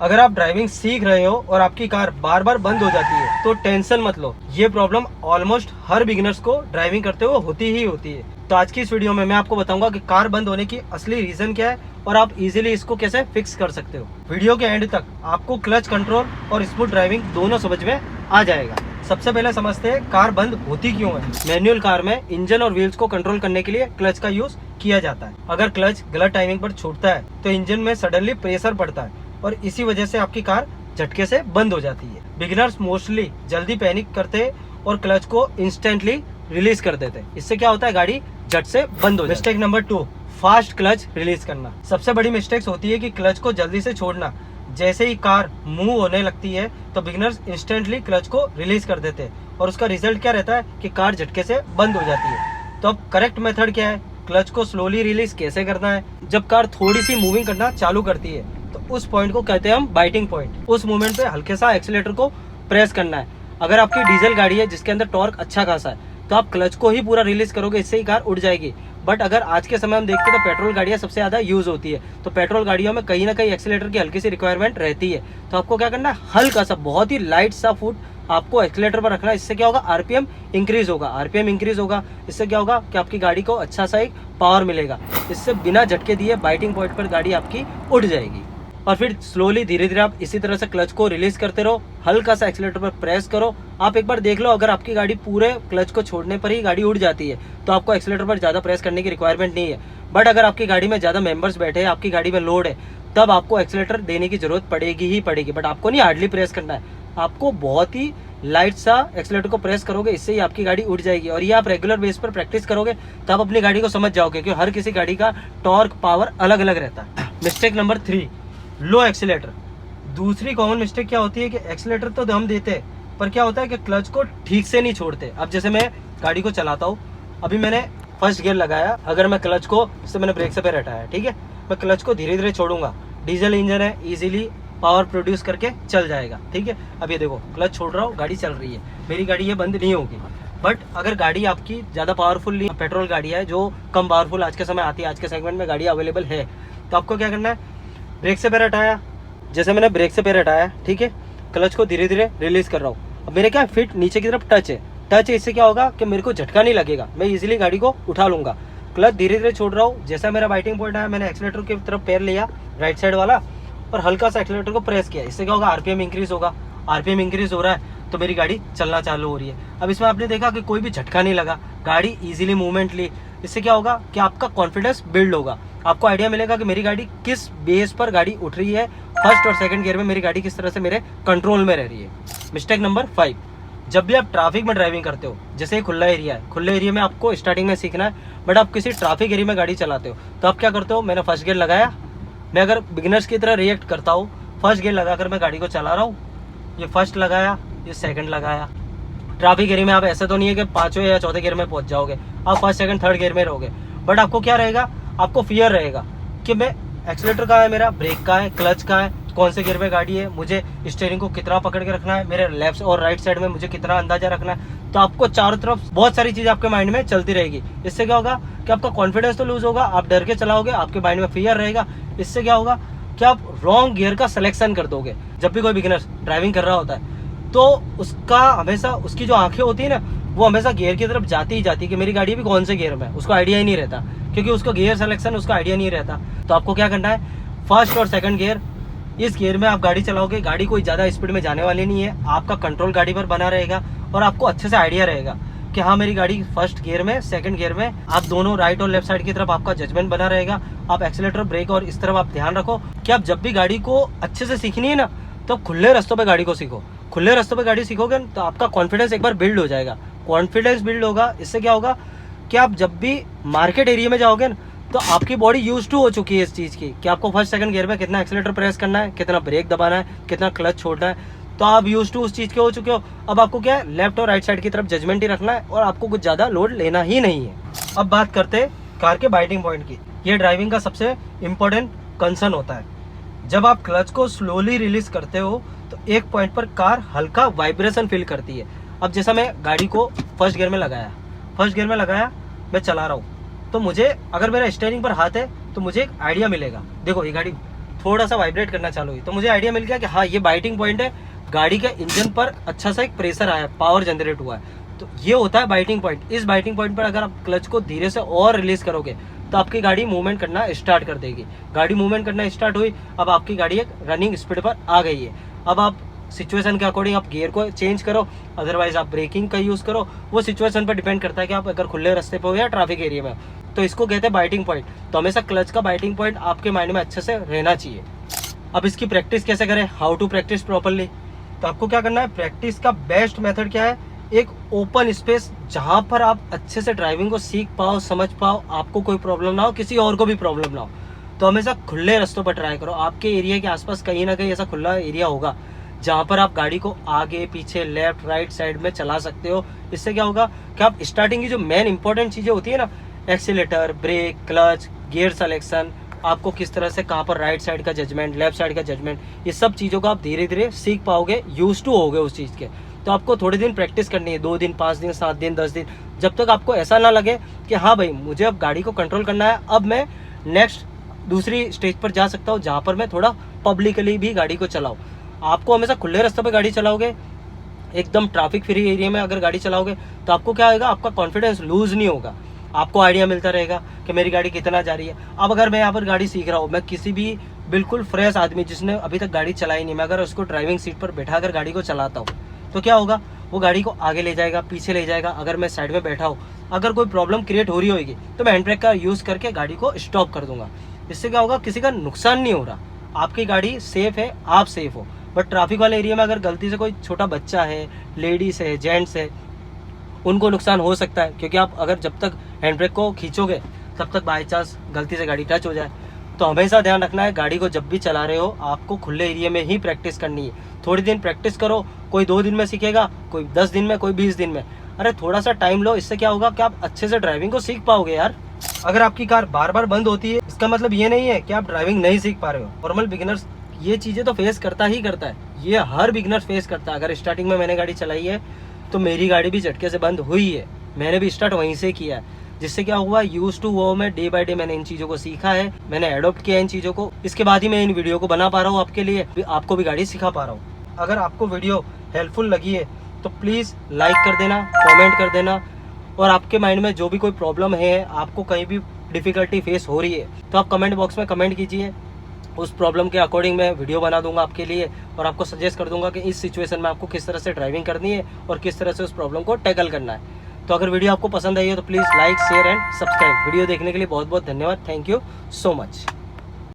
अगर आप ड्राइविंग सीख रहे हो और आपकी कार बार बार बंद हो जाती है तो टेंशन मत लो, ये प्रॉब्लम ऑलमोस्ट हर बिगिनर्स को ड्राइविंग करते हुए होती ही होती है। तो आज की इस वीडियो में मैं आपको बताऊंगा कि कार बंद होने की असली रीजन क्या है और आप इजीली इसको कैसे फिक्स कर सकते हो। वीडियो के एंड तक आपको क्लच कंट्रोल और स्मूथ ड्राइविंग दोनों समझ में आ जाएगा। सबसे पहले समझते हैं कार बंद होती क्यों है। मैनुअल कार में इंजन और व्हील्स को कंट्रोल करने के लिए क्लच का यूज किया जाता है। अगर क्लच गलत टाइमिंग पर छूटता है तो इंजन में सडनली प्रेशर पड़ता है और इसी वजह से आपकी कार झटके से बंद हो जाती है। बिगिनर्स मोस्टली जल्दी पैनिक करते और क्लच को इंस्टेंटली रिलीज कर देते। इससे क्या होता है, गाड़ी झट से बंद हो जाती है। Mistake number 2, fast clutch release करना। सबसे बड़ी मिस्टेक्स होती है कि क्लच को जल्दी से छोड़ना। जैसे ही कार मूव होने लगती है तो बिगिनर्स इंस्टेंटली क्लच को रिलीज कर देते हैं और उसका रिजल्ट क्या रहता है कि कार झटके से बंद हो जाती है। तो अब करेक्ट मेथड क्या है, क्लच को स्लोली रिलीज कैसे करना है। जब कार थोड़ी सी मूविंग करना चालू करती है तो उस पॉइंट को कहते हैं हम बाइटिंग पॉइंट। उस मोमेंट पे हल्के सा एक्सीलेटर को प्रेस करना है। अगर आपकी डीजल गाड़ी है जिसके अंदर टॉर्क अच्छा खासा है तो आप क्लच को ही पूरा रिलीज करोगे, इससे ही कार उड़ जाएगी। बट अगर आज के समय हम देखते हैं तो पेट्रोल गाड़ियां सबसे ज्यादा यूज होती है, तो पेट्रोल गाड़ियों में कहीं ना कहीं एक्सीलेटर की हल्की सी रिक्वायरमेंट रहती है। तो आपको क्या करना है, हल्का सा बहुत ही लाइट सा फुट आपको एक्सीलेटर पर रखना है। इससे क्या होगा, आरपीएम इंक्रीज होगा। आरपीएम इंक्रीज होगा, इससे क्या होगा कि आपकी गाड़ी को अच्छा सा एक पावर मिलेगा। इससे बिना झटके दिए बाइटिंग पॉइंट पर गाड़ी आपकी उड़ जाएगी। और फिर स्लोली धीरे धीरे आप इसी तरह से क्लच को रिलीज करते रहो, हल्का सा एक्सीलेटर पर प्रेस करो। आप एक बार देख लो, अगर आपकी गाड़ी पूरे क्लच को छोड़ने पर ही गाड़ी उड़ जाती है तो आपको एक्सीलेटर पर ज्यादा प्रेस करने की रिक्वायरमेंट नहीं है। बट अगर आपकी गाड़ी में ज्यादा मेंबर्स बैठे हैं, आपकी गाड़ी में लोड है, तब आपको एक्सीलेटर देने की जरूरत पड़ेगी ही पड़ेगी। बट आपको नहीं हार्डली प्रेस करना है, आपको बहुत ही लाइट सा एक्सीलेटर को प्रेस करोगे, इससे ही आपकी गाड़ी उड़ जाएगी। और ये आप रेगुलर बेस पर प्रैक्टिस करोगे तब अपनी गाड़ी को समझ जाओगे, क्योंकि हर किसी गाड़ी का टॉर्क पावर अलग अलग रहता है। मिस्टेक नंबर 3, लो एक्सीलेटर। दूसरी कॉमन मिस्टेक क्या होती है कि एक्सीलेटर तो हम देते हैं पर क्या होता है कि क्लच को ठीक से नहीं छोड़ते। अब जैसे मैं गाड़ी को चलाता हूँ, अभी मैंने फर्स्ट गियर लगाया, अगर मैं क्लच को, जैसे मैंने ब्रेक से पैर हटाया, ठीक है, मैं क्लच को धीरे धीरे छोड़ूंगा, डीजल इंजन है, इजीली पावर प्रोड्यूस करके चल जाएगा। ठीक है, अब ये देखो क्लच छोड़ रहा हूँ, गाड़ी चल रही है, मेरी गाड़ी ये बंद नहीं होगी। बट अगर गाड़ी आपकी ज़्यादा पावरफुल नहीं, पेट्रोल गाड़ी है जो कम पावरफुल आज के समय आती है, आज के सेगमेंट में गाड़ी अवेलेबल है, तो आपको क्या करना है, ब्रेक से पैर हटाया, जैसे मैंने ब्रेक से पैर हटाया, ठीक है, क्लच को धीरे धीरे रिलीज कर रहा हूँ। अब मेरे क्या फिट नीचे की तरफ टच है, इससे क्या होगा कि मेरे को झटका नहीं लगेगा, मैं इजीली गाड़ी को उठा लूंगा। क्लच धीरे धीरे छोड़ रहा हूँ, जैसा मेरा बाइटिंग पॉइंट आया, मैंने एक्सीलेटर की तरफ पैर लिया राइट साइड वाला और हल्का सा एक्सीलेटर को प्रेस किया। इससे क्या होगा, आरपीएम इंक्रीज होगा। आरपीएम इंक्रीज हो रहा है तो मेरी गाड़ी चलना चालू हो रही है। अब इसमें आपने देखा कि कोई भी झटका नहीं लगा, गाड़ी इजीली मूवमेंट ली। इससे क्या होगा कि आपका कॉन्फिडेंस बिल्ड होगा, आपको आइडिया मिलेगा कि मेरी गाड़ी किस बेस पर गाड़ी उठ रही है, फर्स्ट और सेकंड गियर में मेरी गाड़ी किस तरह से मेरे कंट्रोल में रह रही है। मिस्टेक नंबर 5, जब भी आप ट्रैफिक में ड्राइविंग करते हो, जैसे खुला एरिया है, खुले एरिया में आपको स्टार्टिंग में सीखना है, बट आप किसी ट्रैफिक एरिया में गाड़ी चलाते हो तो आप क्या करते हो, मैंने फर्स्ट गियर लगाया, मैं अगर बिगिनर्स की तरह रिएक्ट करता हूँ, फर्स्ट गियर लगाकर मैं गाड़ी को चला रहा हूँ, ये फर्स्ट लगाया, ये सेकंड लगाया। ट्रैफिक एरिया में आप ऐसा तो नहीं है कि पांचवें या चौथे गियर में पहुंच जाओगे, आप फर्स्ट सेकंड थर्ड गियर में रहोगे। बट आपको क्या रहेगा, आपको फियर रहेगा कि मैं एक्सीलेटर कहाँ है मेरा, ब्रेक कहाँ है, क्लच कहाँ है, कौन से गियर में गाड़ी है, मुझे स्टीयरिंग को कितना पकड़ के रखना है, मेरे लेफ्ट और राइट साइड में मुझे कितना अंदाजा रखना है। तो आपको चारों तरफ बहुत सारी चीजें आपके माइंड में चलती रहेगी। इससे क्या होगा कि आपका कॉन्फिडेंस तो लूज होगा, आप डर के चलाओगे, आपके माइंड में फियर रहेगा। इससे क्या होगा कि आप रॉन्ग गियर का सिलेक्शन कर दोगे। जब भी कोई बिगिनर ड्राइविंग कर रहा होता है तो उसका हमेशा, उसकी जो आंखें होती है ना, वो हमेशा गियर की तरफ जाती ही जाती है कि मेरी गाड़ी भी कौन से गियर में है, उसको आइडिया ही नहीं रहता, क्योंकि उसका गियर सिलेक्शन उसका आइडिया नहीं रहता। तो आपको क्या करना है, फर्स्ट और सेकंड गियर, इस गियर में आप गाड़ी चलाओगे, गाड़ी कोई ज़्यादा स्पीड में जाने वाली नहीं है, आपका कंट्रोल गाड़ी पर बना रहेगा और आपको अच्छे से आइडिया रहेगा कि हाँ मेरी गाड़ी फर्स्ट गियर में, सेकंड गियर में, आप दोनों राइट और लेफ्ट साइड की तरफ आपका जजमेंट बना रहेगा। आप एक्सीलेटर, ब्रेक और इस तरफ आप ध्यान रखो कि आप जब भी गाड़ी को अच्छे से सीखनी है ना, तो खुले रास्तों पे गाड़ी को सीखो। खुले रास्तों पे गाड़ी सीखोगे तो आपका कॉन्फिडेंस एक बार बिल्ड हो जाएगा। कॉन्फिडेंस बिल्ड होगा, इससे क्या होगा कि आप जब भी मार्केट एरिया में जाओगे ना, तो आपकी बॉडी यूज टू हो चुकी है इस चीज़ की कि आपको फर्स्ट सेकंड गियर में कितना एक्सीलेटर प्रेस करना है, कितना ब्रेक दबाना है, कितना क्लच छोड़ना है। तो आप यूज टू उस चीज़ के हो चुके हो। अब आपको क्या है, लेफ्ट और राइट साइड की तरफ जजमेंट ही रखना है और आपको कुछ ज़्यादा लोड लेना ही नहीं है। अब बात करते हैं कार के बाइटिंग पॉइंट की। ये ड्राइविंग का सबसे इम्पोर्टेंट कंसर्न होता है। जब आप क्लच को स्लोली रिलीज करते हो तो एक पॉइंट पर कार हल्का वाइब्रेशन फील करती है। अब जैसा मैं गाड़ी को फर्स्ट गियर में लगाया, मैं चला रहा हूँ, तो मुझे अगर मेरा स्टीयरिंग पर हाथ है तो मुझे एक आइडिया मिलेगा, देखो ये गाड़ी थोड़ा सा वाइब्रेट करना चालू हुई, तो मुझे आइडिया मिल गया कि हाँ ये बाइटिंग पॉइंट है, गाड़ी के इंजन पर अच्छा सा एक प्रेशर आया, पावर जनरेट हुआ है, तो ये होता है बाइटिंग पॉइंट। इस बाइटिंग पॉइंट पर अगर आप क्लच को धीरे से और रिलीज करोगे तो आपकी गाड़ी मूवमेंट करना स्टार्ट कर देगी। गाड़ी मूवमेंट करना स्टार्ट हुई, अब आपकी गाड़ी एक रनिंग स्पीड पर आ गई है। अब आप सिचुएशन के अकॉर्डिंग आप गियर को चेंज करो, अदरवाइज आप ब्रेकिंग का यूज करो, वो सिचुएशन पर डिपेंड करता है कि आप अगर खुले रास्ते पे हो या ट्रैफिक एरिया में। तो इसको कहते हैं बाइटिंग पॉइंट। तो हमेशा क्लच का बाइटिंग पॉइंट आपके माइंड में अच्छे से रहना चाहिए। अब इसकी प्रैक्टिस कैसे करें, हाउ टू प्रैक्टिस प्रॉपरली, तो आपको क्या करना है, प्रैक्टिस का बेस्ट मेथड क्या है, एक ओपन स्पेस जहां पर आप अच्छे से ड्राइविंग को सीख पाओ, समझ पाओ, आपको कोई प्रॉब्लम ना हो, किसी और को भी प्रॉब्लम ना हो। तो हमेशा खुले रास्तों पर ट्राई करो। आपके एरिया के आसपास कहीं ना कहीं ऐसा खुला एरिया होगा जहां पर आप गाड़ी को आगे पीछे लेफ्ट राइट साइड में चला सकते हो। इससे क्या होगा कि आप स्टार्टिंग की जो मेन इंपॉर्टेंट चीजें होती है ना, accelerator, brake, clutch, gear selection, आपको किस तरह से कहाँ पर राइट साइड का जजमेंट, लेफ्ट साइड का जजमेंट, ये सब चीज़ों को आप धीरे धीरे सीख पाओगे, यूज टू होगे उस चीज़ के। तो आपको थोड़े दिन प्रैक्टिस करनी है, 2 दिन, 5 दिन, 7 दिन, 10 दिन, जब तक आपको ऐसा ना लगे कि हाँ भाई मुझे अब गाड़ी को कंट्रोल करना है, अब मैं नेक्स्ट दूसरी स्टेज पर जा सकता हूँ जहाँ पर मैं थोड़ा पब्लिकली भी गाड़ी को चलाऊँ। आपको हमेशा खुले रास्ते पर गाड़ी चलाओगे, एकदम ट्रैफिक फ्री एरिया में अगर गाड़ी चलाओगे तो आपको क्या होगा, आपका कॉन्फिडेंस लूज नहीं होगा। आपको आइडिया मिलता रहेगा कि मेरी गाड़ी कितना जा रही है। अब अगर मैं यहाँ पर गाड़ी सीख रहा हूँ, मैं किसी भी बिल्कुल फ्रेश आदमी जिसने अभी तक गाड़ी चलाई नहीं, मैं अगर उसको ड्राइविंग सीट पर बैठा कर गाड़ी को चलाता हूँ तो क्या होगा, वो गाड़ी को आगे ले जाएगा, पीछे ले जाएगा। अगर मैं साइड में बैठा हूँ, अगर कोई प्रॉब्लम क्रिएट हो रही होगी तो मैं हैंड ब्रेक का यूज़ करके गाड़ी को स्टॉप कर दूंगा। इससे क्या होगा, किसी का नुकसान नहीं हो रहा, आपकी गाड़ी सेफ है, आप सेफ हो। बट ट्रैफिक वाले एरिया में अगर गलती से कोई छोटा बच्चा है, लेडीज है, जेंट्स है, उनको नुकसान हो सकता है, क्योंकि आप अगर जब तक हैंड ब्रेक को खींचोगे तब तक बाई चांस गलती से गाड़ी टच हो जाए। तो हमेशा ध्यान रखना है, गाड़ी को जब भी चला रहे हो आपको खुले एरिया में ही प्रैक्टिस करनी है। थोड़ी दिन प्रैक्टिस करो, कोई 2 दिन में सीखेगा, कोई 10 दिन में, कोई 20 दिन में। अरे थोड़ा सा टाइम लो, इससे क्या होगा कि आप अच्छे से ड्राइविंग को सीख पाओगे यार। अगर आपकी कार बार बार बंद होती है, इसका मतलब ये नहीं है कि आप ड्राइविंग नहीं सीख पा रहे हो। नॉर्मल बिगिनर्स ये चीज़ें तो फेस करता ही करता है, ये हर बिगिनर फेस करता है। अगर स्टार्टिंग में मैंने गाड़ी चलाई है तो मेरी गाड़ी भी झटके से बंद हुई है, मैंने भी स्टार्ट वहीं से किया है। जिससे क्या हुआ, यूज टू वो मैं डे बाय डे मैंने इन चीज़ों को सीखा है, मैंने एडॉप्ट किया इन चीज़ों को। इसके बाद ही मैं इन वीडियो को बना पा रहा हूँ आपके लिए, आपको भी गाड़ी सिखा पा रहा हूँ। अगर आपको वीडियो हेल्पफुल लगी है तो प्लीज़ लाइक कर देना, कमेंट कर देना, और आपके माइंड में जो भी कोई प्रॉब्लम है, आपको कहीं भी डिफ़िकल्टी फेस हो रही है तो आप कमेंट बॉक्स में कमेंट कीजिए। उस प्रॉब्लम के अकॉर्डिंग मैं वीडियो बना दूंगा आपके लिए, और आपको सजेस्ट कर दूंगा कि इस सिचुएशन में आपको किस तरह से ड्राइविंग करनी है और किस तरह से उस प्रॉब्लम को टैकल करना है। तो अगर वीडियो आपको पसंद आई है तो please like, share and subscribe. Video देखने के लिए बहुत बहुत धन्यवाद। Thank you so much.